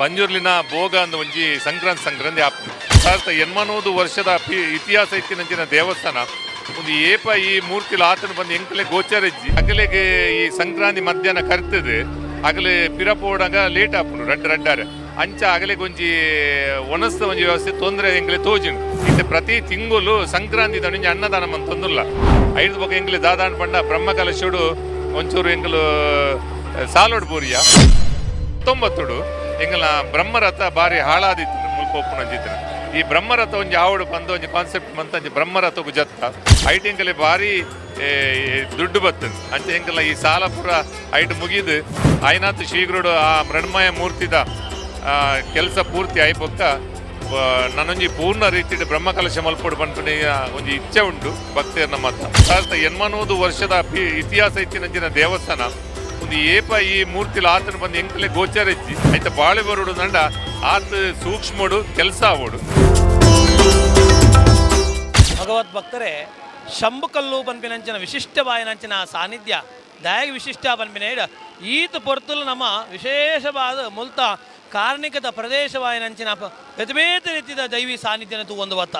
ಪಂಜುರ್ಲಿನ ಭೋಗ ಅಂದ ಒಂಜಿ ಸಂಕ್ರಾಂತಿ ಆಪುಂಡು. 80 ವರ್ಷದ ಇತಿಹಾಸ ಇತ್ತಿನಂಚಿನ ದೇವಸ್ಥಾನ ಒಂದು ಏಪ ಈ ಮೂರ್ತಿಲ ಆತನ ಬಂದು ಎಂಕಲೆ ಗೋಚರಜ್ಜಿ ಅಗಲೆಗೆ ಈ ಸಂಕ್ರಾಂತಿ ಮಧ್ಯಾಹ್ನ ಕರ್ತದೆ ಅಗಲೆ ಪಿರಪೋಡಾಗ ಲೇಟ್ ಆಪುಂಡು ರಡ್ಡಾರೆ ಅಂಚ ಅಗಲೆಗೆ ಒಂಜಿ ಒಣಸ್ತ ಒಂಜಿ ವ್ಯವಸ್ಥೆ ತೊಂದರೆ ಎಂಗ್ಲೆ ತೋಜಿಂಡು. ಇತ್ತೆ ಪ್ರತಿ ತಿಂಗಳು ಸಂಕ್ರಾಂತಿ ಒಂಜಿ ಅನ್ನದಾನ ಮಂತ್ ತೊಂದುಲ್ಲ ಐದು ಬೊಕ ಎಂಗ್ಲೆ ದಾದಾನ್ ಪಂಡ ಬ್ರಹ್ಮಕಲಶೋಡು ಒಂಚೂರು ಎಂಕಲು ಸಾಲೋಡ್ ಬೋರಿಯ 90 ಎಂಗಲ ಬ್ರಹ್ಮರಥ ಬಾರಿ ಹಾಳಾದಿತ್ತು ಮುಲ್ಪೋಪುನ ಜಿತ್ತಿನ ಈ ಬ್ರಹ್ಮರಥ ಒಂಜಿ ಆವಡು ಬಂದ ಒಂಜಿ ಕಾನ್ಸೆಪ್ಟ್ ಮಂತ ಬ್ರಹ್ಮರಥಗೂ ಜತ್ತ ಐಟ್ ಎಂಕಲೆ ಬಾರಿ ದುಡ್ಡು ಬರ್ತದೆ ಅಂಚ ಎಂಕಲ ಈ ಸಾಲ ಪೂರ ಐಟ್ ಮುಗಿದು ಆಯ್ನಾತ್ ಶೀಘ್ರಡು ಆ ಮೃಣ್ಮಯ ಮೂರ್ತಿದ ಕೆಲಸ ಪೂರ್ತಿ ಆಯ್ಪೊಕ್ಕ ನಾನೊಂಜಿ ಪೂರ್ಣ ರೀತಿಯ ಬ್ರಹ್ಮಕಲಶ ಮಲ್ಪೋಡು ಬಂದ್ಪುಣೆ ಒಂಜಿ ಇಚ್ಛೆ ಉಂಟು ಭಕ್ತಿಯರ್ನ ಮತ 80 ವರ್ಷದ ಇತಿಹಾಸ ಇತ್ತಿನಂಚಿನ ದೇವಸ್ಥಾನ ಒಂದು ಏಪ ಈ ಮೂರ್ತಿಲ ಆತನ ಬಂದು ಎಂಕಲೆ ಗೋಚರಜ್ಜಿ ಆಯ್ತ ಬಾಳೆ ಬರೋಡು ನಂಡ ಆತ ಸೂಕ್ಷ್ಮಡು ಕೆಲಸ ಆವೋಡು. ಭಗವದ್ ಭಕ್ತರೇ ಶಂಭುಕಲ್ಲು ಪನ್ಪಿನಂಚಿನ ವಿಶಿಷ್ಟವಾಯಿನಂಚಿನ ಸಾನ್ನಿಧ್ಯ ದಯಾಗ ವಿಶಿಷ್ಟ ಪನ್ಪಿನ ಈತ ಪೊರ್ತಲು ನಮ್ಮ ವಿಶೇಷವಾದ ಮುಲ್ತ ಕಾರ್ಣಿಕದ ಪ್ರದೇಶವಾಯಿನಂಚಿನ ಬೇತೆ ರೀತಿಯ ದೈವಿ ಸಾನ್ನಿಧ್ಯನ ತೂಗೊಂದು ಬತ್ತ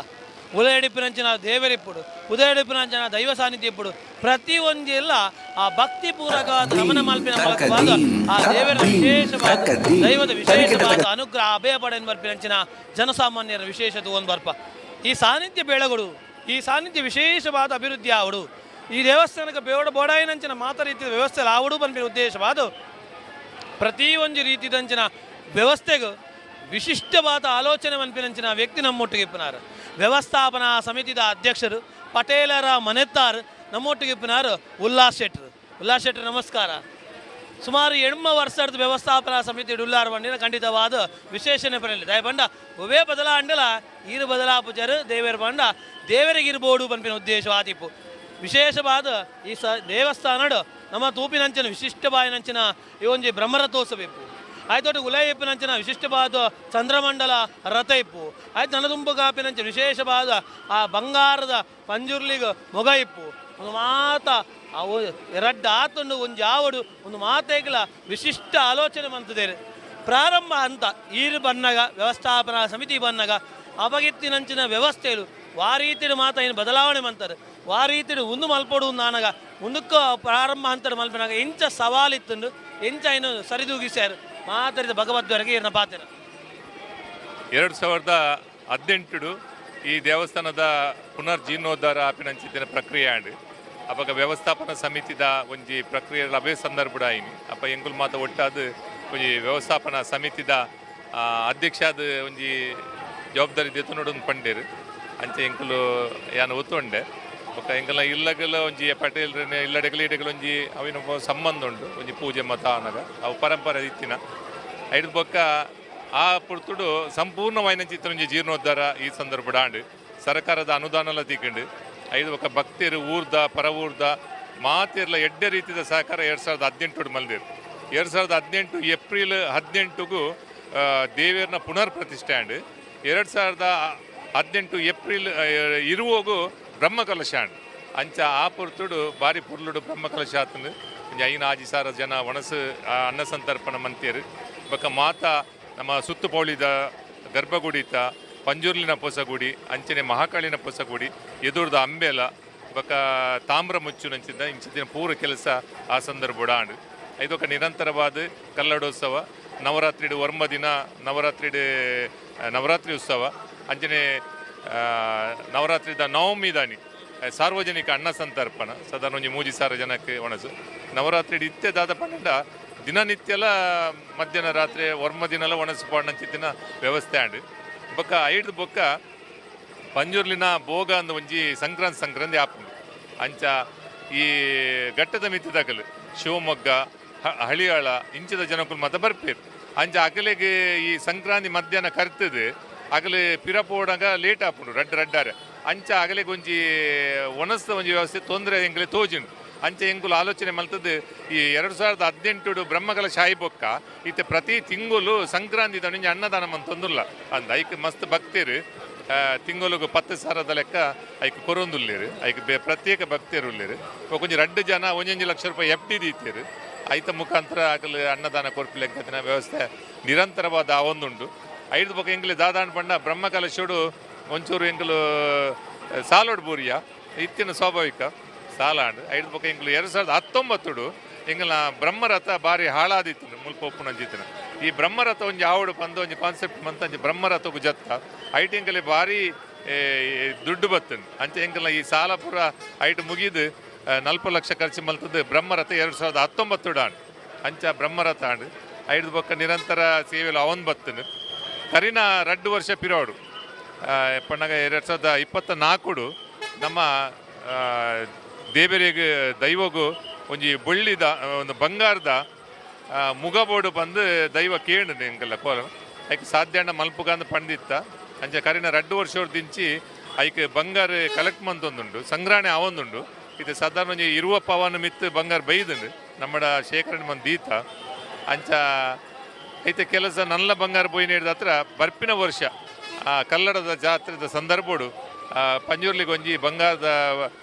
ಉದಯಡಿಪಿನಂಚಿನ ದೇವರಿಪ್ಪುಡು ಉದಯಡಿಪಿನಂಚಿನ ದೈವ ಸಾನ್ನಿಧ್ಯ ಇಪ್ಪುಡು ಪ್ರತಿ ಒಂದೆಲ್ಲ ಆ ಭಕ್ತಿ ಪೂರ್ವಕ ಗಮನ ಮಲ್ಪಿನ ಮೂಲಕವಾದ ಆ ದೇವರ ವಿಶೇಷವಾದ ದೈವದ ವಿಶೇಷವಾದ ಅನುಗ್ರಹ ಅಭಯ ಪಡೆಯನ್ನು ಬರ್ಪಿನಂಚಿನ ಜನಸಾಮಾನ್ಯರ ವಿಶೇಷತೆ ಒಂದು ಬರ್ಪ ಈ ಸಾನ್ನಿಧ್ಯ ಬೆಳಗುಡು ಈ ಸಾನ್ನಿಧ್ಯ ವಿಶೇಷವಾದ ಅಭಿವೃದ್ಧಿ ಆವಡು ಈ ದೇವಸ್ಥಾನಕ್ಕೆ ಬೋಡಾಯಿನಂಚಿನ ಮಾತ ರೀತಿಯ ವ್ಯವಸ್ಥೆ ಆವಡು ಬಂದಿನ ಉದ್ದೇಶವಾದ ಪ್ರತಿ ಒಂದು ರೀತಿದಂಚಿನ ವ್ಯವಸ್ಥೆಗೂ ವಿಶಿಷ್ಟವಾದ ಆಲೋಚನೆ ಮನ್ಪಿನಂಚಿನ ವ್ಯಕ್ತಿ ನಮ್ಮೊಟ್ಟಿಗೆ ಇಪ್ಪನಾರು ವ್ಯವಸ್ಥಾಪನಾ ಸಮಿತಿದ ಅಧ್ಯಕ್ಷರು ಪಟೇಲರ ಮನೆತ್ತಾರು ನಮ್ಮೊಟ್ಟಿಗೆ ಇಪ್ಪನಾರು ಉಲ್ಲಾಸ್ ಶೆಟ್ಟರು ನಮಸ್ಕಾರ. ಸುಮಾರು 80 ವರ್ಷದ ವ್ಯವಸ್ಥಾಪನಾ ಸಮಿತಿ ಉಲ್ಲಾರ ಬಂಡಿನ ಖಂಡಿತವಾದ ವಿಶೇಷಣೆ ಪಡೆಯಲಿ ದಯ ಬಂಡ ಒವೇ ಬದಲಾಂಡಲ ಈರು ಬದಲಾಪುಜರು ದೇವರ ಬಂಡ ದೇವರಿಗಿರ್ಬೋದು ಪನ್ಪಿನ ಉದ್ದೇಶವಾದಿಪ್ಪು ವಿಶೇಷವಾದ ಈ ದೇವಸ್ಥಾನಡು ನಮ್ಮ ತೂಪಿನಂಚಿನ ವಿಶಿಷ್ಟವಾಯಿನಂಚಿನ ಈ ಒಂಜಿ ಬ್ರಹ್ಮರಥೋತ್ಸವ ಇಪ್ಪು ಆಯ್ತು ಉಲಯ ಇಪ್ಪಿನಂಚಿನ ವಿಶಿಷ್ಟವಾದ ಚಂದ್ರಮಂಡಲ ರಥ ಇಪ್ಪು ಆಯ್ತು ನನದುಂಬು ಕಾಪಿನಂಚಿನ ವಿಶೇಷವಾದ ಆ ಬಂಗಾರದ ಪಂಜುರ್ಲಿಗ ಮೊಗ ಇಪ್ಪು ಒಂದು ಮಾತ ಅವು ಎರಡ್ಡು ಆತುಂಡು ಒಂಜಿ ಆವಡು ಒಂದು ಮಾತೇಗಲ ವಿಶಿಷ್ಟ ಆಲೋಚನೆ ಮಂತದೇರು ಪ್ರಾರಂಭ ಅಂತ ಈರು ಬನ್ನಗ ವ್ಯವಸ್ಥಾಪನಾ ಸಮಿತಿ ಬನ್ನಗ ಅಪಗಿತ್ತಿನಂಚಿನ ವ್ಯವಸ್ಥೆಗಳು ವಾರೀತಿಡು ಮಾತ ಏನು ಬದಲಾವಣೆ ಮಂತಾರೆ ವಾರೀತಿಡು ಒಂದು ಮಲ್ಪಡು ನಾನಗ ಮುಂದಕ್ಕೆ ಪ್ರಾರಂಭ ಹಂತದ ಮಲ್ಪಿನಾಗ ಇಂಚ ಸವಾಲಿತ್ತುಂಡು ಇಂಚ ಏನು ಸರಿದೂಗಿಸ್ಯಾರು ಮಾತಾಡಿದ ಭಗವದ್ವರೆಗೆ ಇರ್ನ ಪಾತ್ರ 2018 ಈ ದೇವಸ್ಥಾನದ ಪುನರ್ಜೀರ್ಣೋದ್ಧಾರ ಆಪಿನಂಚಿತ್ತಿನ ಪ್ರಕ್ರಿಯೆ ಆಂಡು ಅವಾಗ ವ್ಯವಸ್ಥಾಪನಾ ಸಮಿತಿದ ಒಂಜಿ ಪ್ರಕ್ರಿಯೆ ಅಭೇ ಸಂದರ್ಭ ಆಯಿನಿ ಅಪ್ಪ ಎಂಕುಲು ಮಾತ ಒಟ್ಟಾದ ಒಂಜಿ ವ್ಯವಸ್ಥಾಪನಾ ಸಮಿತಿದ ಅಧ್ಯಕ್ಷಾದ ಒಂಜಿ ಜವಾಬ್ದಾರಿ ದೆತ್ತುನೋಡೊಂದು ಪಂಡೇರು ಅಂಚೆ ಎಂಕುಲು ಯಾನು ಒತ್ತುಂಡೆ ಬೊಕ್ಕ ಎಂಕಲ ಇಲ್ಲಗಲ ಒಂಜಿ ಪಟೇಲ್ ಇಲ್ಲಡೆಗಲ ಇಡೆಗಲ ಒಂಜಿ ಅವಿನ ಸಂಬಂಧ ಉಂಡು ಒಂಜಿ ಪೂಜೆ ಮತ ಅನ್ನಗ ಅವು ಪರಂಪರೆ ಇತ್ತಿನ ಐದು ಬೊಕ್ಕ ಆ ಪುರ್ತುಡು ಸಂಪೂರ್ಣವಾಯಿನಂಚಿತ್ತ ಒಂಜಿ ಜೀರ್ಣೋದ್ಧಾರ ಈ ಸಂದರ್ಭ ಆಂಡು ಸರ್ಕಾರದ ಅನುದಾನಲ ತಿಕ್ಕಂಡು ಐದು ಬೊಕ್ಕ ಭಕ್ತರು ಊರ್ದ ಪರ ಊರ್ದ ಮಾತಿರ್ಲ ಎಡ್ಡೆ ರೀತಿಯ ಸಹಕಾರ 2018 ಮಲ್ದೇರು 2018 ಏಪ್ರಿಲ್ 18ಗೂ ದೇವೇರ್ನ ಪುನರ್ ಪ್ರತಿಷ್ಠೆ ಆಂಡು 2018 ಏಪ್ರಿಲ್ ಇರುವಾಗೂ ಬ್ರಹ್ಮಕಲಶ ಆಂಡು ಅಂಚ ಆ ಪುರ್ತುಡು ಬಾರಿ ಪುರ್ಲುಡು ಬ್ರಹ್ಮಕಲಶ ಆತಂದು ಐನ ಆಜಿ ಸಾರ ಜನ ಒಣಸು ಅನ್ನ ಸಂತರ್ಪಣ ಮಂತಿಯರು ಬೊಕ್ಕ ಮಾತ ನಮ್ಮ ಸುತ್ತು ಪೌಳಿದ ಗರ್ಭಗುಡಿತ ಪಂಜುರ್ಲಿನ ಪೊಸಗುಡಿ ಅಂಚನೆ ಮಹಾಕಾಳಿನ ಪೊಸಗುಡಿ ಎದುರ್ದ ಅಂಬೇಲ ಬೊಕ್ಕ ತಾಮ್ರ ಮುಚ್ಚುನಂಚಿಂದ ಇಂಚಿನ ಪೂರ ಕೆಲಸ ಆ ಸಂದರ್ಭ ಆಂಡು ಐದೊಕ್ಕ ನಿರಂತರವಾದ ಕಲ್ಲಡೋತ್ಸವ ನವರಾತ್ರಿಡು ವರ್ಮ ದಿನ ನವರಾತ್ರಿ ಉತ್ಸವ ಅಂಚನೆ ನವರಾತ್ರಿದ ನವಮಿ ದಾನಿ ಸಾರ್ವಜನಿಕ ಅನ್ನ ಸಂತರ್ಪಣ ಸಾಧಾರಣ ಒಂಜಿ 3 ಸಾವಿರ ಜನಕ್ಕೆ ಒಣಸು ನವರಾತ್ರಿ ಇತ್ತೆ ದಾದ ಪಂಡ ದಿನನಿತ್ಯಲ ಮಧ್ಯಾಹ್ನ ರಾತ್ರಿ ವರ್ಮ ದಿನಲ ಒಣಸು ಪಾಡಂಚಿತ್ತಿನ ವ್ಯವಸ್ಥೆ ಆಂಡು ಬೊಕ್ಕ ಐದು ಬೊಕ್ಕ ಪಂಜುರ್ಲಿನ ಭೋಗ ಅಂದ ಒಂಜಿ ಸಂಕ್ರಾಂತಿ ಆಪುಂಡು ಅಂಚ ಈ ಘಟ್ಟದ ಮಿತ್ತಿದಾಗಲು ಶಿವಮೊಗ್ಗ ಹಳಿಯಾಳ ಇಂಚಿದ ಜನಕ್ಕೂ ಮತ ಬರ್ಪೇರು ಅಂಚ ಅಗಲೆಗೆ ಈ ಸಂಕ್ರಾಂತಿ ಮಧ್ಯಾಹ್ನ ಕರ್ತದೆ ಅಗಲೆ ಪಿರಪೋಡಾಗ ಲೇಟ್ ಆಪುಂಡು ರಡ್ಡಾರೆ ಅಂಚ ಅಗಲೆಗೆ ಒಂಜಿ ಒಣಸ್ತ ಒಂಜಿ ವ್ಯವಸ್ಥೆ ತೊಂದರೆ ಎಂಕಲೆ ತೋಜಿಂಡು ಅಂಚೆ ಎಂಕುಲು ಆಲೋಚನೆ ಮಲ್ತದ್ದು ಈ 2018 ಬ್ರಹ್ಮಕಲಶ ಆಯ್ಬೊಕ್ಕ ಇತ್ತೆ ಪ್ರತಿ ತಿಂಗಳು ಸಂಕ್ರಾಂತಿ ಒಂಜಿ ಅನ್ನದಾನ ಮಂತ್ ತೊಂದುಲ್ಲ ಅಂದ ಐಕ್ ಮಸ್ತ್ ಭಕ್ತರು ತಿಂಗಳಿಗೆ 10,000 ಲೆಕ್ಕ ಐಕ್ ಕೊರೊಂದುಲ್ಲೇರು ಐಕ್ ಪ್ರತ್ಯೇಕ ಭಕ್ತರು ಉಳ್ಳೇರು ಕೊಂಚ 2 ಜನ 1 ಲಕ್ಷ ರೂಪಾಯಿ FD ದೀತೇರು ಐತ ಮುಖಾಂತರ ಆಗಲು ಅನ್ನದಾನ ಕೊರ್ಪಿಲೆಕ್ಕತ್ತಿನ ವ್ಯವಸ್ಥೆ ನಿರಂತರವಾದ ಒಂದುಂಡು. ಐದು ಬೊಕ್ಕ ಎಂಗ್ಲು ದಾದಾಂಡ್ ಪಂಡ ಬ್ರಹ್ಮಕಲಶೋಡು ಒಂಚೂರು ಎಂಗ್ಲು ಸಾಲೋಡು ಬೂರಿಯ ಇತ್ತಿನ ಸ್ವಾಭಾವಿಕ ಸಾಲಾಂಡ್ ಐದು ಬೊಕ್ಕ ಎಂಗ್ಲು 2019 ಎಂಗ್ಲ ಬ್ರಹ್ಮರಥ ಬಾರಿ ಹಾಳಾದಿತ್ತು ಮುಲ್ಪ ಒಪ್ಪುನಂಜಿತ್ತಿನ ಈ ಬ್ರಹ್ಮರಥ ಒಂಜಿ ಆವಡು ಪಂದ ಒಂಜಿ ಕಾನ್ಸೆಪ್ಟ್ ಮಂತಂಜಿ ಬ್ರಹ್ಮರಥಗೂ ಜತ್ತ ಐಟ್ ಎಂಕಲೆ ಬಾರಿ ದುಡ್ಡು ಬತ್ತಂಡು ಅಂಚೆ ಎಂಕಲ್ನ ಈ ಸಾಲ ಪೂರ ಐಟ್ ಮುಗಿದು 40 ಲಕ್ಷ ಖರ್ಚು ಮಲ್ತದ್ದು ಬ್ರಹ್ಮರಥ 2019 ಆಂಡ್ ಅಂಚ ಬ್ರಹ್ಮರಥ ಆಂಡ್ ಐದು ಬೊಕ್ಕ ನಿರಂತರ ಸೇವೆಲು ಅವನ್ ಬತ್ತನು ಕರಿನ 2 ವರ್ಷ ಪಿರೋಡು ಪಣ್ಣಗ 2024 ನಮ್ಮ ದೇವರಿಗೆ ದೈವಗೂ ಒಂಜಿ ಬೊಳ್ಳಿದ ಒಂದು ಬಂಗಾರದ ಮುಗಬೋಡು ಬಂದು ದೈವ ಕೇಂಡು ಎಂಕಲ್ಲ ಕೋಲ ಐಕ್ ಸಾಧ್ಯ ಮಲ್ಪುಗಂದು ಪಂಡಿತ್ತ ಅಂಚೆ ಕರಿನ 2 ವರ್ಷ ದಿಂಚಿ ಐಕ್ ಬಂಗಾರ ಕಲೆಕ್ಟ್ ಮಂತೊಂದುಂಡು ಸಂಗ್ರಹಣೆ ಅವೊಂದುಂಡು ಇದು ಸಾಧಾರಣ ಒಂಜಿ 20 ಪವನ್ ಮಿತ್ತು ಬಂಗಾರ ಬೈದುಂಡು ನಮ್ಮಡ ಶೇಖರಣೆ ಮಂದಿ ದೀತ ಅಂಚ ಐತೆ ಕೆಲಸ ನಲ್ಲ ಬಂಗಾರ ಬೋಯಿನ ಹತ್ರ ಬರ್ಪಿನ ವರ್ಷ ಕಲ್ಲಡದ ಜಾತ್ರೆದ ಸಂದರ್ಭಡು ಪಂಜೂರ್ಲಿಗೆ ಒಂಜಿ ಬಂಗಾರದ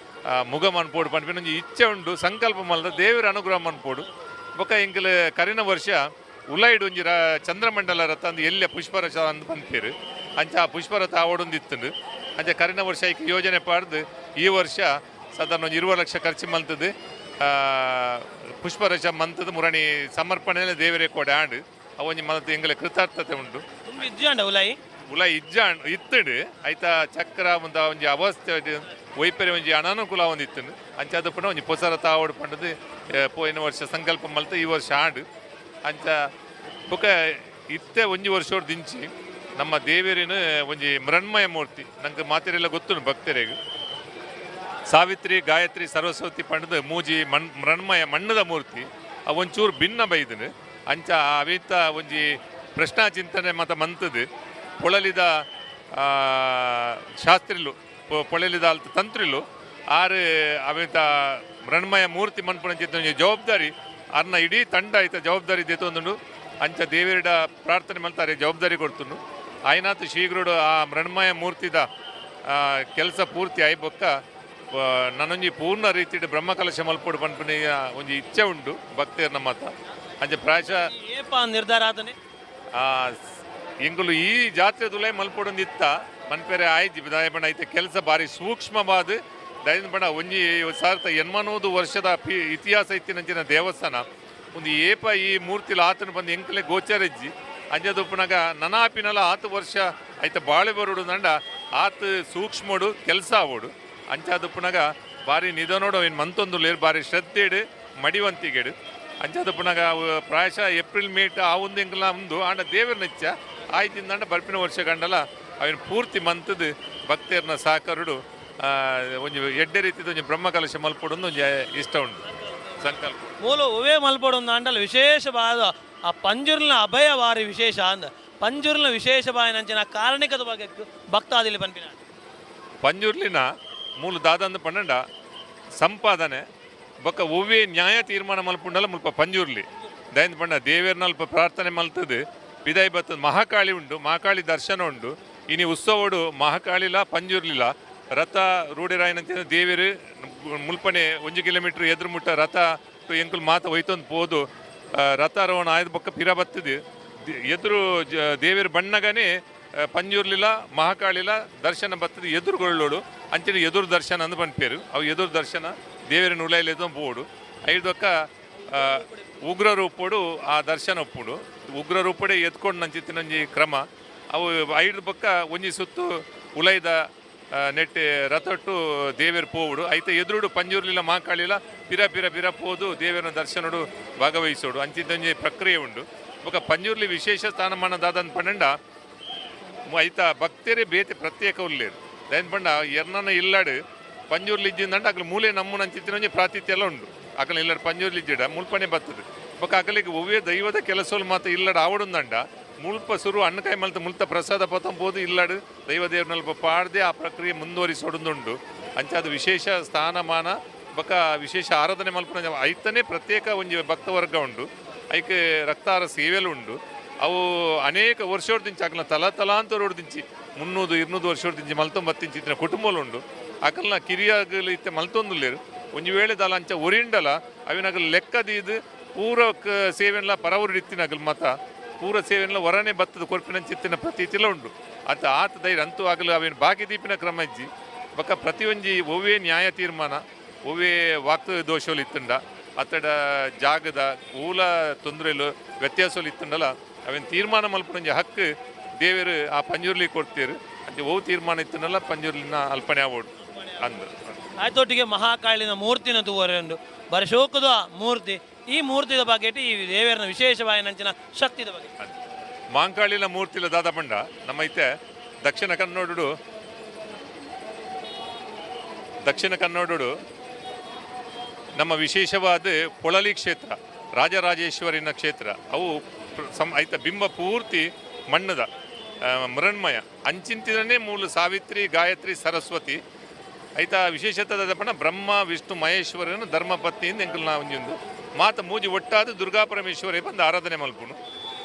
ಮುಗ ಮನ್ಪೋಡು ಪನ್ಪಿನ ಒಂಜಿ ಇಚ್ಛೆ ಉಂಡು ಸಂಕಲ್ಪ ಮಲ್ದ ದೇವರ ಅನುಗ್ರಹ ಮನ್ಪೋಡು ಬೊಕ್ಕ ಎಂಕಲ್ ಕರಿನ ವರ್ಷ ಉಲಾಯ್ಡು ಒಂಜಿ ಚಂದ್ರಮಂಡಲ ರಥ ಅಂದು ಎಲ್ಲೆ ಪುಷ್ಪರಥ ಅಂದ್ ಪನ್ಪೇರು ಅಂಚ ಆ ಪುಷ್ಪರಥ ಆವಡೊಂದಿತ್ತುಂಡು ಅಂಚೆ ಕರಿನ ವರ್ಷ ಐಕ್ ಯೋಜನೆ ಪಾಡ್ದು ಈ ವರ್ಷ ಸಾಧಾರಣ ಒಂಜಿ 20 ಲಕ್ಷ ಖರ್ಚು ಮಲ್ತದ್ದು ಪುಷ್ಪರಥ ಮಂತದ್ದು ಮುರಣಿ ಸಮರ್ಪಣೆ ದೇವರೇ ಕೊಡೆ ಆಂಡ್ ಅವೊಂಜಿ ಮಲ್ತು ಎಂಗಲ ಕೃತಾರ್ಥತೆ ಉಂಟು ಉಲಾಯಿ ಇಜ್ಜಾಂಡ್ ಇತ್ತುಂಡು ಐತ ಚಕ್ರ ಮುಂದ ಒಂಜಿ ಅವಸ್ಥೆ ವೈಪರ್ಯ ಒಂಜಿ ಅನಾನುಕೂಲ ಒಂದಿತ್ತುಂಡು ಅಂಚ ಅದು ಪುನಃ ಒಂಜಿ ಪೊಸರಥ ಆವಡು ಪಂಡದು ಪೋಯಿನ ವರ್ಷ ಸಂಕಲ್ಪ ಮಲ್ತು ಈ ವರ್ಷ ಆಂಡ್ ಅಂಚ ಬೊಕ ಇತ್ತೆ ಒಂಜಿ ವರ್ಷ ದಿಂಚಿ ನಮ್ಮ ದೇವರಿನ ಒಂಜಿ ಮೃಣ್ಮಯ ಮೂರ್ತಿ ನಂಗೆ ಮಾತೆರೆಲ್ಲ ಗೊತ್ತುಂಡು ಭಕ್ತರಿಗೆ ಸಾವಿತ್ರಿ ಗಾಯತ್ರಿ ಸರಸ್ವತಿ ಪಂಡದು ಮೂಜಿ ಮೃಣ್ಮಯ ಮಣ್ಣದ ಮೂರ್ತಿ ಒಂಚೂರು ಭಿನ್ನ ಬೈದನು ಅಂಚ ಅವಿತ ಒಂಜಿ ಪ್ರಶ್ನಾ ಚಿಂತನೆ ಮತ ಮಂತದು ಪೊಳಲಿದ ಶಾಸ್ತ್ರಿಲು ಪೊಳಲಿದ ಅಲ್ತ ತಂತ್ರಿಲು ಆರು ಅವಿತ ಮೃಣ್ಮಯ ಮೂರ್ತಿ ಮನ್ಪುಣಂಚಿತ್ತ ಒಂಜಿ ಜವಾಬ್ದಾರಿ ಅರ್ನ ಇಡೀ ತಂಡ ಐತ ಜವಾಬ್ದಾರಿ ದೇತೊಂದುಂಡು ಅಂಚ ದೇವರಿಡ ಪ್ರಾರ್ಥನೆ ಮಲ್ತಾರೆ ಜವಾಬ್ದಾರಿ ಕೊಡ್ತುಂಡು ಆಯ್ನಾತು ಶೀಘ್ರಡು ಆ ಮೃಣ್ಮಯ ಮೂರ್ತಿದ ಕೆಲಸ ಪೂರ್ತಿ ಆಯ್ಬೊಕ್ಕ ನನ್ನೊಂಜಿ ಪೂರ್ಣ ರೀತಿಯ ಬ್ರಹ್ಮಕಲಶ ಮಲ್ಪೋಡು ಪನ್ಪುನ ಒಂಜಿ ಇಚ್ಛೆ ಉಂಡು ಭಕ್ತೇರ್ನ ಮತ ಅಂಚೆ ಪ್ರಾಯಶಃ ನಿರ್ಧಾರ ಆದನೆ ಎಂಗುಲು ಈ ಜಾತ್ರೆ ದುಲೈ ಮಲ್ಪೊಡೊಂದಿತ್ತ ಮನ್ಪೇರೆ ಆಯ್ಜಿ ದಾಯಪಂಡ ಐತೆ ಕೆಲಸ ಬಾರಿ ಸೂಕ್ಷ್ಮವಾದ ದಯದ ಪಂಡ ಒಂಜಿ 2080 ವರ್ಷದ ಇತಿಹಾಸ ಇತ್ತಿನಂಚಿನ ದೇವಸ್ಥಾನ ಒಂದು ಏಪ ಈ ಮೂರ್ತಿಲ ಆತನ ಬಂದು ಎಂಕಲೆ ಗೋಚರಜ್ಜಿ ಅಂಜದುಪ್ಪನಾಗ ನನಾಪಿನಲ 10 ವರ್ಷ ಐತೆ ಬಾಳೆ ಬರೋಡು ನಂಡ ಆತ ಸೂಕ್ಷ್ಮಡು ಕೆಲಸ ಆವೋಡು ಅಂಚಾದುಪ್ಪನಾಗ ಬಾರಿ ನಿಧನೋಡು ಏನು ಮಂತೊಂದು ಲೇರು ಬಾರಿ ಶ್ರದ್ಧೆಡು ಮಡಿವಂತಿಗೆಡು ಅಂಚಾದುಪ್ಪನಾಗ ಪ್ರಾಯಶಃ ಏಪ್ರಿಲ್ ಮೇಟ್ ಆ ಒಂದು ಎಂಕಲ ಒಂದು ಆಂಡ ದೇವರ ನೆಚ್ಚ ಆಯ್ತಿಂದ ಬರ್ಪಿನ ವರ್ಷ ಕಂಡಲ ಅವನು ಪೂರ್ತಿ ಮಂತದ್ದು ಭಕ್ತರನ್ನ ಸಾಕರುಡು ಒಂಜಿ ಎಡ್ಡೆ ರೀತಿದ ಒಂಜಿ ಬ್ರಹ್ಮಕಲಶ ಮಲ್ಪೊಡೊಂದು ಒಂಜಿ ಇಷ್ಟ ಉಂಟು ಸಂಕಲ್ಪ ಮೂಲ ಒವೇ ಮಲ್ಪೊಡೊಂದು ಅಂಡಲ ವಿಶೇಷವಾದ ಆ ಪಂಜುರ್ನ ಅಭಯ ವಾರಿ ವಿಶೇಷ ಅಂದ ಪಂಜುರ್ನ ವಿಶೇಷವಾದ ನಂಚಿನ ಕಾರಣಿಕದ ಬಗ್ಗೆ ಭಕ್ತಾದಿಲಿ ಪನ್ಪಿನ ಪಂಜುರ್ಲಿನ ಮೂಲ ದಾದಂದ ಪಂಡ ಸಂಪಾದನೆ ಬೊಕ್ಕ ಒವ್ವೇ ನ್ಯಾಯ ತೀರ್ಮಾನ ಮಲ್ಪುಂಡಲ ಮುಲ್ಪ ಪಂಜುರ್ಲಿ ದಯಂದ ಪಂಡ ದೇವೇರ್ನಲ್ಪ ಪ್ರಾರ್ಥನೆ ಮಲ್ತದು ಬಿದಾಯಿ ಬತ್ತದ ಮಹಾಕಾಳಿ ಉಂಡು ಮಹಾಕಾಳಿ ದರ್ಶನ ಉಂಡು ಇನಿ ಉತ್ಸವಡು ಮಹಾಕಾಳಿಲ ಪಂಜುರ್ಲಿಲ ರಥ ರೂಢಿರಾಯನಂತ ದೇವೇರು ಮುಲ್ಪನೆ 1 ಕಿಲೋಮೀಟರ್ ಎದುರು ಮುಟ್ಟ ರಥ ಎಂಕುಲು ಮಾತ ಒಯ್ತೊಂದು ಪೋದು ರಥಾರೋಹಣ ಆಯ್ದು ಬೊಕ್ಕ ಪಿರ ಬತ್ತದು ಎದುರು ದೇವೇರು ಬಣ್ಣಗನೇ ಪಂಜುರ್ಲಿಲ ಮಹಾಕಾಳಿಲ ದರ್ಶನ ಬತ್ತದು ಎದುರುಗೊಳ್ಳೋಡು ಅಂಚನೆ ಎದುರು ದರ್ಶನ ಅಂದು ಪನ್ಪೇರು ಅವು ಎದುರು ದರ್ಶನ ದೇವರಿನ ಉಲಾಯಿಲೆದ ಪೋಡು ಐದೊಕ್ಕ ಉಗ್ರ ರೂಪೋಡು ಆ ದರ್ಶನ ಒಪ್ಪುಡು ಉಗ್ರ ರೂಪಡೆ ಎತ್ಕೊಂಡು ನಂಚಿತ್ತಿನೊಂಜಿ ಕ್ರಮ ಅವು ಐದು ಬೊಕ್ಕ ಒಂಜಿ ಸುತ್ತು ಉಲೈದ ನೆಟ್ಟೆ ರಥಟ್ಟು ದೇವೇರು ಪೋವುಡು ಐತೆ ಎದುರುಡು ಪಂಜೂರ್ಲಿಲ ಮಹಾಕಾಳಿಲ ಪಿರ ಪಿರ ಪಿರ ಪೋದು ದೇವರ ದರ್ಶನಡು ಭಾಗವಹಿಸೋಡು ಅಂಚಿದ್ದೊಂಜಿ ಪ್ರಕ್ರಿಯೆ ಉಂಡು ಬೊಕ್ಕ ಪಂಜೂರ್ಲಿ ವಿಶೇಷ ಸ್ಥಾನಮಾನ ದಾದನ್ ಪಂಡ ಐತ ಭಕ್ತರೇ ಬೇತೆ ಪ್ರತ್ಯೇಕ ಉಲ್ಲೇರು ದಯನ್ ಪಂಡ ಎರ್ನನ ಇಲ್ಲಾಡು ಪಂಜೂರ್ಲಿ ಇದ್ದಿಂದಂಡ ಅಕಲು ಮೂಲೆ ನಮ್ಮನ ಅಂಚಿತ್ತಿನೊಂಜಿ ಪ್ರಾತಿಥ್ಯ ಎಲ್ಲ ಉಂಡು ಅಕಲು ಇಲ್ಲಾಡು ಪಂಜೂರ್ಲಿ ಇದ್ದಿಡ ಮುಲ್ಪನೆ ಬರ್ತದೆ ಬೊಕ್ಕ ಅಕಲಿಗೆ ಒವ್ವೇ ದೈವದ ಕೆಲಸಗಳು ಮಾತ್ರ ಇಲ್ಲಾಡು ಆವಡುಂದಂಡ ಮುಲ್ಪ ಸುರು ಅನ್ನಕಾಯಿ ಮಲ್ತ ಮುಲ್ತ ಪ್ರಸಾದ ಪತಂಬೋದು ಇಲ್ಲಾಡು ದೈವ ದೇವ್ರನಲ್ಪ ಪಾಡ್ದೆ ಆ ಪ್ರಕ್ರಿಯೆ ಮುಂದುವರಿಸೋಡುಂದುಂಡು ಅಂಚಾದ ವಿಶೇಷ ಸ್ಥಾನಮಾನ ಬೊಕ್ಕ ವಿಶೇಷ ಆರಾಧನೆ ಮಲ್ಪನ ಐತನೇ ಪ್ರತ್ಯೇಕ ಒಂಜಿ ಭಕ್ತವರ್ಗ ಉಂಡು ಐಕೆ ರಕ್ತಾರ ಸೇವೆಲು ಉಂಡು ಅವು ಅನೇಕ ವರ್ಷೋಡ್ದಿಂಚಿ ಅಕಲ್ನ ತಲಾಂತರೋಡ್ದಿಂಚಿ 300-200 ವರ್ಷೋಡ್ದಿಂಚಿ ಮಲ್ತೊಂಬತ್ತಿಂಚಿ ಇತ್ತಿನ ಕುಟುಂಬಲು ಉಂಡು ಅಕಲ್ನ ಕಿರಿಯಾಗಲು ಇತ್ತೆ ಮಲ್ತೊಂದುಲ್ಲೇರು ಒಂಜಿ ವೇಳೆ ದಾಲ ಅಂಚ ಒರಿಂಡಲ ಅವಿನಗಲು ಲೆಕ್ಕದೀದು ಪೂರ ಸೇವೆಲ್ಲ ಪರವರಿತ್ತಿನಾಗಲು ಮತ ಪೂರ ಸೇವೆಲ್ಲ ಹೊರನೆ ಬತ್ತದ ಕೊರ್ಪಿನಂಚಿತ್ತಿನ ಪ್ರತೀತಿಲ ಉಂಡು ಅದು ಆತ ಧೈರ್ಯ ಅಂತೂ ಆಗಲು ಅವೇನು ಬಾಕಿ ದೀಪಿನ ಕ್ರಮ ಇಜ್ಜಿ ಬೊಕ್ಕ ಪ್ರತಿಯೊಂಜಿ ಒವ್ವೇ ನ್ಯಾಯ ತೀರ್ಮಾನ ಒವ್ವೇ ವಾಕ್ ದೋಷಗಳು ಇತ್ತುಂಡ ಅತ್ತಡ ಜಾಗದ ಊಲ ತೊಂದರೆಲು ವ್ಯತ್ಯಾಸಗಳು ಇತ್ತುಂಡಲ್ಲ ಅವೇನು ತೀರ್ಮಾನ ಮಲ್ಪನಂಜಿ ಹಕ್ಕು ದೇವರು ಆ ಪಂಜುರ್ಲಿ ಕೊಡ್ತೀರು ಅದು ಓ ತೀರ್ಮಾನ ಇತ್ತುಂಡಲ್ಲ ಪಂಜುರ್ಲಿನ ಅಲ್ಪನೆ ಆಗೋಡು ಅಂದ ಆಯ್ತೊಟ್ಟಿಗೆ ಮಹಾಕಾಳಿನ ಮೂರ್ತಿನ ತೂವರೆಂಡು ಬರಶೋಕದ ಮೂರ್ತಿ ಈ ಮೂರ್ತಿದ ಬಗ್ಗೆ ಈ ದೇವರನ ವಿಶೇಷವಾದ ನಂಚಿನ ಶಕ್ತಿದ ಬಗ್ಗೆ ಮಾಂಕಾಳಿನ ಮೂರ್ತಿಲ ದಾದ ಪಂಡ ನಮ್ಮ ಐತೆ ದಕ್ಷಿಣ ಕನ್ನಡ ನಮ್ಮ ವಿಶೇಷವಾದ ಪೊಳಲಿ ಕ್ಷೇತ್ರ ರಾಜರಾಜೇಶ್ವರಿನ ಕ್ಷೇತ್ರ ಅವು ಐತ ಬಿಂಬ ಪೂರ್ತಿ ಮಣ್ಣದ ಮೃಣ್ಮಯ ಅಂಚಿಂತಿನೇ ಮೂಲ ಸಾವಿತ್ರಿ ಗಾಯತ್ರಿ ಸರಸ್ವತಿ ಐತ ವಿಶೇಷತೆ ಪಂಡ ಬ್ರಹ್ಮ ವಿಷ್ಣು ಮಹೇಶ್ವರನ ಧರ್ಮಪತ್ನಿಯಿಂದ ಎಂಕಲ್ ನಾ ಒಂಜೊಂದು ಮಾತ ಮೂಜಿ ಒಟ್ಟಾದ ದುರ್ಗಾ ಪರಮೇಶ್ವರಿ ಬಂದು ಆರಾಧನೆ ಮಲ್ಪುನು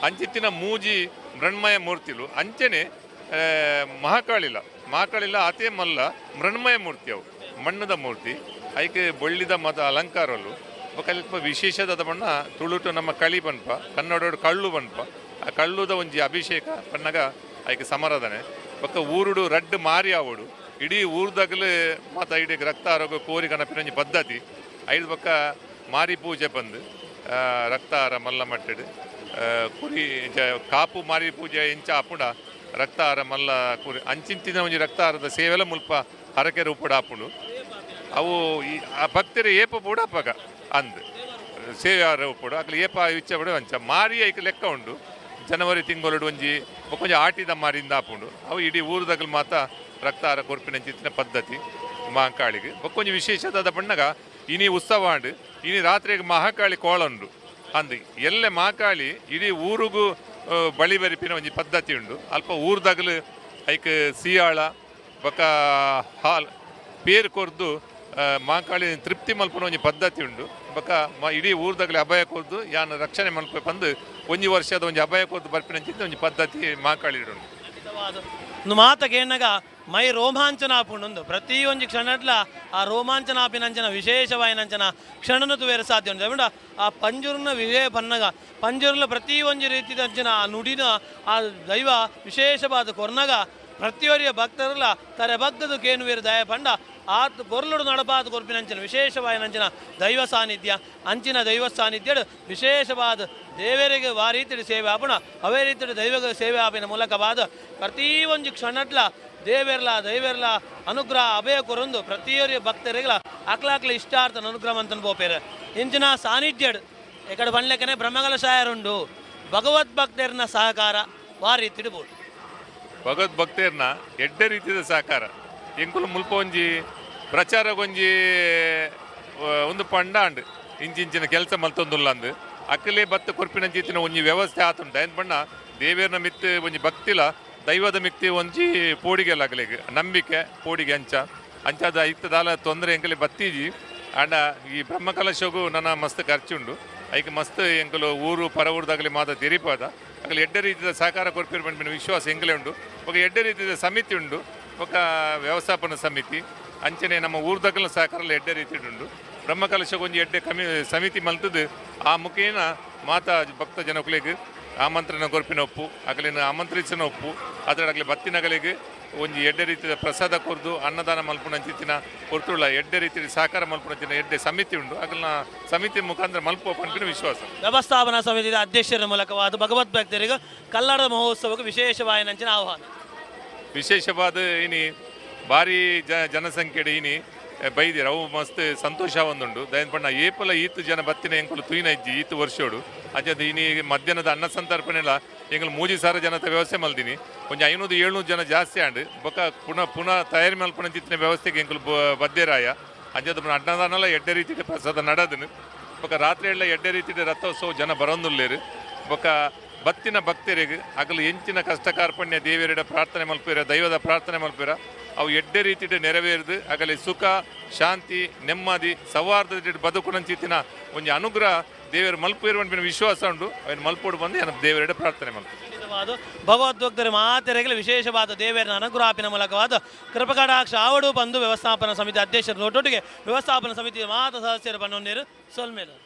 ಅಂಚಿತ್ತಿನ ಮೂಜಿ ಮೃಣ್ಮಯ ಮೂರ್ತಿಲು ಅಂಚನೆ ಮಹಾಕಾಳಿಲ ಅತೇ ಮಲ್ಲ ಮೃಣ್ಮಯ ಮೂರ್ತಿ ಅವು ಮಣ್ಣದ ಮೂರ್ತಿ ಐಕೆ ಬೊಳ್ಳಿದ ಮತ ಅಲಂಕಾರಲು ಸ್ವಲ್ಪ ವಿಶೇಷದ ಬಣ್ಣ ತುಳುಟು ನಮ್ಮ ಕಳಿ ಬನ್ಪ ಕನ್ನಡ ಕಳ್ಳು ಬನ್ಪ ಆ ಕಳ್ಳುದ ಒಂಜಿ ಅಭಿಷೇಕ ಪಣ್ಣಗ ಐಕೆ ಸಮಾರಾಧನೆ ಬೊಕ್ಕ ಊರುಡು ರಡ್ಡು ಮಾರಿ ಆವಡು ಇಡೀ ಊರ್ದಾಗಲು ಮಾತ ಇಡೀ ರಕ್ತ ಆರೋಗ್ಯ ಕೋರಿ ಕನಪಿನ ಪದ್ಧತಿ ಐದು ಬೊಕ್ಕ ಮಾರಿ ಪೂಜೆ ಬಂದು ರಕ್ತಾರ ಮಲ್ಲ ಮಟ್ಟಡು ಕುರಿ ಕಾಪು ಮಾರಿ ಪೂಜೆ ಇಂಚ ಆಪುಂಡ ರಕ್ತಾರ ಮಲ್ಲ ಕುರಿ ಅಂಚಿಂತಿನ ಒಂಜಿ ರಕ್ತಾರದ ಸೇವೆಲ ಮುಲ್ಪ ಹರಕೆ ರೂಪುಡ ಆಪುಂಡು ಅವು ಆ ಭಕ್ತರು ಏಪ ಬೂಡಪ್ಪಗ ಅಂದು ಸೇವೆ ರೂಪುಡು ಅಕ್ಲು ಏಪ ಇಚ್ಚ ಬಿಡು ಅಂಚ ಮಾರಿ ಐಕ ಲೆಕ್ಕ ಉಂಡು ಜನವರಿ ತಿಂಗಳು ಒಂಜಿ ಕೊಂಚ ಆಟಿದ ಮಾರಿಂದ ಆಪುಂಡು ಅವು ಇಡೀ ಊರದಾಗಲು ಮಾತ ರಕ್ತಾರ ಕೊರ್ಪಿನ ಚಿತ್ತಿನ ಪದ್ಧತಿ ಮಹಾಕಾಳಿಗೆ ಬೊಕ್ಕೊಂಜಿ ವಿಶೇಷದ ಬಣ್ಣಗ ಇನಿ ಉತ್ಸವ ಅಂಡು ಇನಿ ರಾತ್ರಿಗೆ ಮಹಾಕಾಳಿ ಕೋಳಂಡು ಅಂದು ಎಲ್ಲೆ ಮಹಾಕಾಳಿ ಇಡೀ ಊರಿಗೂ ಬಳಿ ಬರಿಪಿನ ಒಂಜಿ ಪದ್ಧತಿ ಉಂಡು ಅಲ್ಪ ಊರ್ದಾಗಲು ಐಕ್ ಸಿಯಾಳ ಬೊಕ್ಕ ಹಾಲ್ ಪೇರು ಕೊರ್ದು ಮಹಾಕಾಳಿ ತೃಪ್ತಿ ಮಲ್ಪನ ಒಂಜಿ ಪದ್ಧತಿ ಉಂಡು ಬೊಕ್ಕ ಇಡೀ ಊರ್ದಾಗಲಿ ಅಭಯ ಕೊರ್ದು ಯಾನು ರಕ್ಷಣೆ ಮಲ್ಪ ಬಂದು ಒಂಜಿ ವರ್ಷದ ಒಂಜಿ ಅಭಯ ಕೊರ್ದು ಬರ್ಪಿನಂಚಿದ್ದ ಒಂಜಿ ಪದ್ಧತಿ ಮಹಾಕಾಳಿ ಉಂಡು ಒಂದು ಮಾತ ಕೇಳಿನಾಗ ಮೈ ರೋಮಾಂಚನ ಆಪುಂಡು ಪ್ರತಿಯೊಂದು ಕ್ಷಣಡ್ಲ ಆ ರೋಮಾಂಚನ ಆಪಿನಂಚನ ವಿಶೇಷವಾಯಿನಂಚನ ಕ್ಷಣನತು ಬೇರೆ ಸಾಧ್ಯ ಉಂಟು ಅವಿಂಡ ಆ ಪಂಜುರ್ನ ವಿಜಯ ಪನ್ನಗ ಪಂಜುರ್ಲ ಪ್ರತಿಯೊಂದು ರೀತಿದಂಚನ ಆ ನುಡಿನ ಆ ದೈವ ವಿಶೇಷವಾದ ಕೊರ್ನಗ ಪ್ರತಿಯೊರಿಯ ಭಕ್ತರಲ್ಲ ತರೆ ಬಗ್ಗದು ಕೇನುವೇರು ದಯ ಪಂಡ ಆತ್ ಕೊರ್ಲುಡು ನಡಪಾದ ಕೊರ್ಪಿನಂಚಿನ ವಿಶೇಷವಾಯಿನಂಚಿನ ದೈವ ಸಾನ್ನಿಧ್ಯ ಅಂಚಿನ ದೈವ ಸಾನ್ನಿಧ್ಯಡು ವಿಶೇಷವಾದ ದೇವರಿಗೆ ಆ ರೀತಿ ಸೇವೆ ಆಪುಣ ಅವೇ ರೀತಿ ದೈವ ಸೇವೆ ಆಪಿನ ಮೂಲಕವಾದ ಪ್ರತಿಯೊಂದು ಕ್ಷಣಟ್ಲ ದೇವೆರ್ಲ ಅನುಗ್ರಹ ಅಭಯ ಕೊರೊಂದು ಪ್ರತಿಯೊರಿಯ ಭಕ್ತರಿಗಳ ಅಕ್ಲಾಕ್ಲ ಇಷ್ಟಾರ್ಥ ಅನುಗ್ರಹ ಅಂತನ ಬೋಪೇರು ಇಂಚಿನ ಸಾನ್ನಿಧ್ಯಡು ಇಕಡೆ ಬಂಡ್ಲೆಕ್ಕನೆ ಬ್ರಹ್ಮಗಲ ಶಾಯರುಂಡು ಭಗವದ್ಭಕ್ತರ್ನ ಸಹಕಾರ ಆ ರೀತಿ ಬೋಡು ಭಗವದ್ಭಕ್ತರ್ನ ಎಡ್ಡೆ ರೀತಿಯ ಸಹಕಾರ ಎಂಕುಲು ಮುಲ್ಪ ಒಂಜಿ ಪ್ರಚಾರಗೊಂಜಿ ಒಂದು ಪಂಡಾಂಡ್ ಇಂಚಿಂಚಿನ ಕೆಲಸ ಮಲ್ತೊಂದುಲ್ಲ ಅಂದು ಅಕ್ಕಲೇ ಬತ್ತ ಕೊರ್ಪಿನಂಚಿತ್ತಿನ ಒಂಜಿ ವ್ಯವಸ್ಥೆ ಆತುಂಟ ಏನು ಬಣ್ಣ ದೇವೇರ್ನ ಮಿತ್ತು ಒಂಜಿ ಭಕ್ತಿಲ ದೈವದ ಮಿಕ್ತಿ ಒಂಜಿ ಪೋಡಿಗೆ ಅಗಲಿಗೆ ನಂಬಿಕೆ ಪೋಡಿಗೆ ಅಂಚಾದ ಇತ್ತದಾಲ ತೊಂದರೆ ಎಂಕಲಿ ಬತ್ತೀಜಿ ಆಂಡ ಈ ಬ್ರಹ್ಮಕಲಶಗೂ ನನ್ನ ಮಸ್ತ್ ಖರ್ಚುಂಡು ಐಕೆ ಮಸ್ತ್ ಎಂಕಲು ಊರು ಪರ ಊರ್ದಾಗಲಿ ಮಾತ ತೆರಿಪಾದ ಅಗಲಿ ಎಡ್ಡೆ ರೀತಿಯ ಸಹಕಾರ ಕೊರ್ಪಿರ್ ಬಂದ್ಬಿನ ವಿಶ್ವಾಸ ಎಂಕಲೇ ಉಂಡು ఒక ಎಡ್ಡೆ ರೀತಿಯ ಸಮಿತಿ ಉಂಡು ఒక ವ್ಯವಸ್ಥಾಪನ ಸಮಿತಿ ಅಂಚನೆ ನಮ್ಮ ಊರ್ದಾಗಲ ಸಹಕಾರ ಎಡ್ಡೆ ರೀತಿ ಉಂಡು ಬ್ರಹ್ಮಕಲಶಗೊಂಜಿ ಎಡ್ಡೆ ಸಮಿತಿ ಮಲ್ತದು ಆ ಮುಖೇನ ಮಾತಾ ಭಕ್ತ ಜನಕುಲೆಗೆ ಆಮಂತ್ರಣ ಕೊರ್ಪಿನ ಒಪ್ಪು ಅಗಲಿನ ಆಮಂತ್ರಿಸಿನ ಒಪ್ಪು ಅದರಾಗಲಿ ಬತ್ತಿನಗಳಿಗೆ ಒಂಜಿ ಎಡ್ಡೆ ರೀತಿಯ ಪ್ರಸಾದ ಕೊರ್ದು ಅನ್ನದಾನ ಮಲ್ಪುನಂಚಿತ್ತಿನ ಕೊರ್ತುಳ್ಳ ಎಡ್ಡೆ ರೀತಿಯ ಸಹಕಾರ ಮಲ್ಪುನಂಚಿನ ಎಡ್ಡೆ ಸಮಿತಿ ಉಂಡು ಅಗಲಿನ ಸಮಿತಿ ಮುಖಾಂತರ ಮಲ್ಪುವ ಪಂಪಿನ ವಿಶ್ವಾಸ ವ್ಯವಸ್ಥಾಪನಾ ಸಮಿತಿಯ ಅಧ್ಯಕ್ಷರ ಮೂಲಕವಾದ ಭಗವದ್ ಭಕ್ತರಿಗೆ ಕಲ್ಲಡದ ಮಹೋತ್ಸವಕ್ಕೆ ವಿಶೇಷವಾಯಿನಂಚಿನ ಆಹ್ವಾನ ವಿಶೇಷವಾದ ಇನಿ ಭಾರಿ ಜನಸಂಖ್ಯೆ ಇನಿ ಬೈದಿರ ಅವು ಮಸ್ತ್ ಸಂತೋಷ ಒಂದುಂಡು ದಯನ್ ಪಣ್ಣ ಏಪಲ ಈತು ಜನ ಬತ್ತಿನ ಎಂಕುಲು ತುಯಿನ ಇಜ್ಜಿ ಈತು ವರ್ಷೋಡು ಅಜ್ಜದ ಇನಿ ಮಧ್ಯಾಹ್ನದ ಅನ್ನ ಸಂತರ್ಪಣೆಲ್ಲ ಎಂಕಲು 3000 ಜನದ ವ್ಯವಸ್ಥೆ ಮಲ್ದಿನಿ ಒಂಜಿ 500-700 ಜನ ಜಾಸ್ತಿ ಆಂಡ್ ಬೊಕ್ಕ ಪುನಃ ತಯಾರಿ ಮಲ್ಪನ ಚಿತ್ತಿನ ವ್ಯವಸ್ಥೆಗೆ ಎಂಕುಲು ಬದ್ದೇರಾಯ ಅಂಜದ ಅನ್ನದಾನೆಲ್ಲ ಎಡ್ಡೆ ರೀತಿಯ ಪ್ರಸಾದ ನಡದನು ಬೊಕ್ಕ ರಾತ್ರಿ ಎಲ್ಲ ಎಡ್ಡೆ ರೀತಿಯ ರಥೋತ್ಸವ ಜನ ಬರೋಂದುಲ್ಲೇರು ಬೊಕ್ಕ ಬತ್ತಿನ ಭಕ್ತರಿಗೆ ಆಗಲು ಎಂಚಿನ ಕಷ್ಟ ಕಾರ್ಪಣ್ಯ ದೇವರಿಡ ಪ್ರಾರ್ಥನೆ ಮಲ್ಪಿರ ದೈವದ ಪ್ರಾರ್ಥನೆ ಮಲ್ಪಿರ ಅವು ಎಡ್ಡೆ ರೀತಿ ನೆರವೇರಿದು ಆಗಲಿ ಸುಖ ಶಾಂತಿ ನೆಮ್ಮದಿ ಸೌಹಾರ್ದ ಬದುಕುನಂಚಿತ್ತಿನ ಒಂಜಿ ಅನುಗ್ರಹ ದೇವರು ಮಲ್ಪಿರುವಂತ ವಿಶ್ವಾಸ ಉಂಡು ಅವನು ಮಲ್ಪೋಡು ಬಂದು ಏನು ದೇವರಿಡ ಪ್ರಾರ್ಥನೆ ಮಲ್ಪು ಭಗವದ್ಭಕ್ತರ ಮಾತೆರೆಗೆ ವಿಶೇಷವಾದ ದೇವರ ಅನುಗ್ರಹಾಪಿನ ಮೂಲಕವಾದ ಕೃಪಕಟಾಕ್ಷ ಆವಡು ಬಂದು ವ್ಯವಸ್ಥಾಪನಾ ಸಮಿತಿ ಅಧ್ಯಕ್ಷರ ನೋಟೊಟ್ಟಿಗೆ ವ್ಯವಸ್ಥಾಪನಾ ಸಮಿತಿಯ ಮಾತ ಸದಸ್ಯರು ಬನ್ನೊಂದಿರು ಸೊಲ್ಮೇಲೆ